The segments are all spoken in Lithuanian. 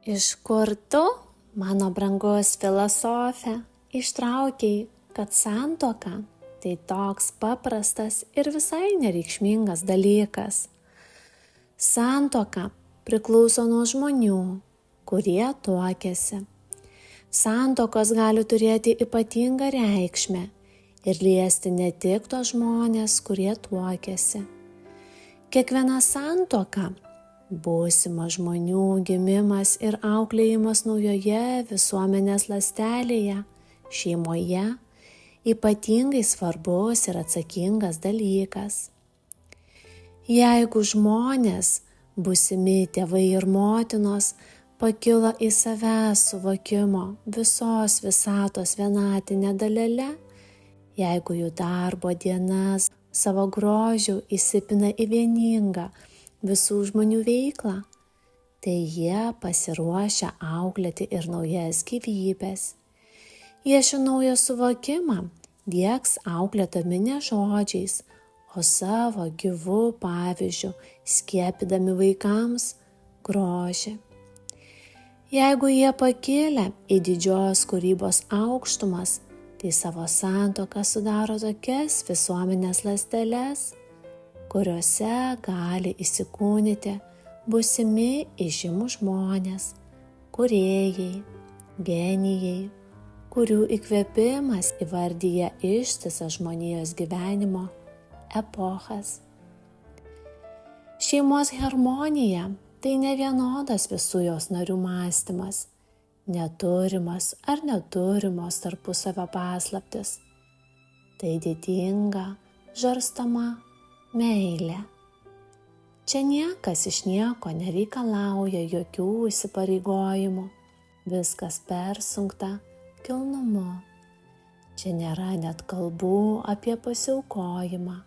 Iš kur tu, mano brangus filosofė, ištraukei, kad santuoka tai toks paprastas ir visai nereikšmingas dalykas. Santuoka priklauso nuo žmonių, kurie tuokiasi. Santuokos gali turėti ypatingą reikšmę ir liesti ne tik tos žmonės, kurie tuokiasi. Kiekviena santuoka, būsimas žmonių gimimas ir auklėjimas naujoje visuomenės ląstelėje, šeimoje, ypatingai svarbus ir atsakingas dalykas. Jeigu žmonės, būsimi tėvai ir motinos, pakilo į savęs suvokimo visos visatos vienatinę dalelę, jeigu jų darbo dienas savo grožiu įsipina į vieningą visų žmonių veiklą, tai jie pasiruošia auklėti ir naujas gyvybės. Jie šį naują suvokimą diegs auklėdami ne žodžiais, o savo gyvu pavyzdžiu skiepydami vaikams grožį. Jeigu jie pakėlė į didžios kūrybos aukštumas, tai savo santuoką sudaro tokias visuomenės ląsteles, kuriuose gali įsikūnyti būsimi įžymūs žmonės, kūrėjai, genijai, kurių įkvėpimas įvardyja ištisas žmonijos gyvenimo epochas. Šeimos harmonija tai nevienodas visų jos narių mąstymas, neturimas ar neturimos tarpusavio paslaptis. Tai didinga, žarstoma meilė. Čia niekas iš nieko nereikalauja jokių įsipareigojimų, viskas persunkta kilnumu. Čia nėra net kalbų apie pasiaukojimą,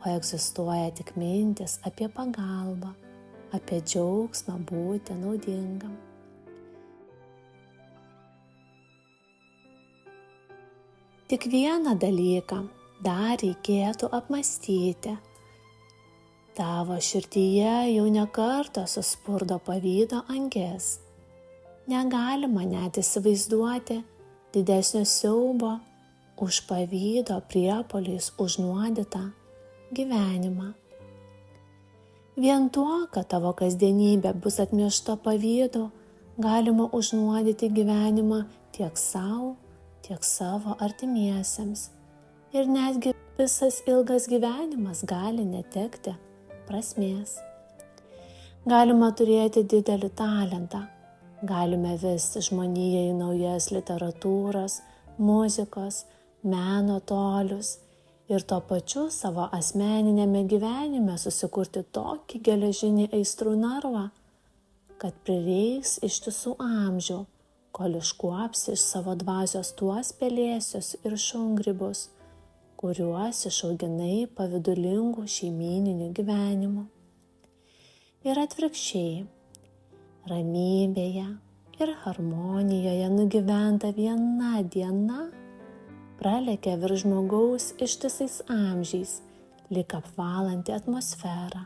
o egzistuoja tik mintis apie pagalbą, apie džiaugsmą būti naudingam. Tik vieną dalyką dar reikėtų apmąstyti. Tavo širdyje jau ne kartą suspurdo pavydo angis. Negalima net įsivaizduoti didesnio siaubo už pavydo priepuoliais užnuodytą gyvenimą. Vien tuo, kad tavo kasdienybė bus atmiešta pavydu, galima užnuodyti gyvenimą tiek sau, tiek savo artimiesiems. Ir netgi visas ilgas gyvenimas gali netekti prasmės. Galima turėti didelį talentą, galime vesti žmonijai naujas literatūros, muzikos, meno tolius ir tuo pačiu savo asmeninėme gyvenime susikurti tokį geležinį aistrų narvą, kad prireiks ištisų amžių, kol iškuopsi iš savo dvasios tuos pelėsius ir šungrybus, kuriuos išauginai pavydulingų šeimyninių gyvenimų. Ir atvirkščiai, ramybėje ir harmonijoje nugyventa viena diena pralekia virš žmogaus ištisais amžiais, lyg apvalanti atmosferą,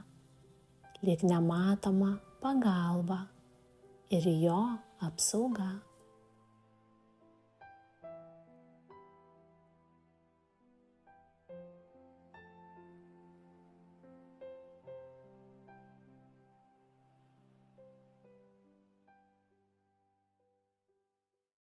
lyg nematoma pagalba ir jo apsauga.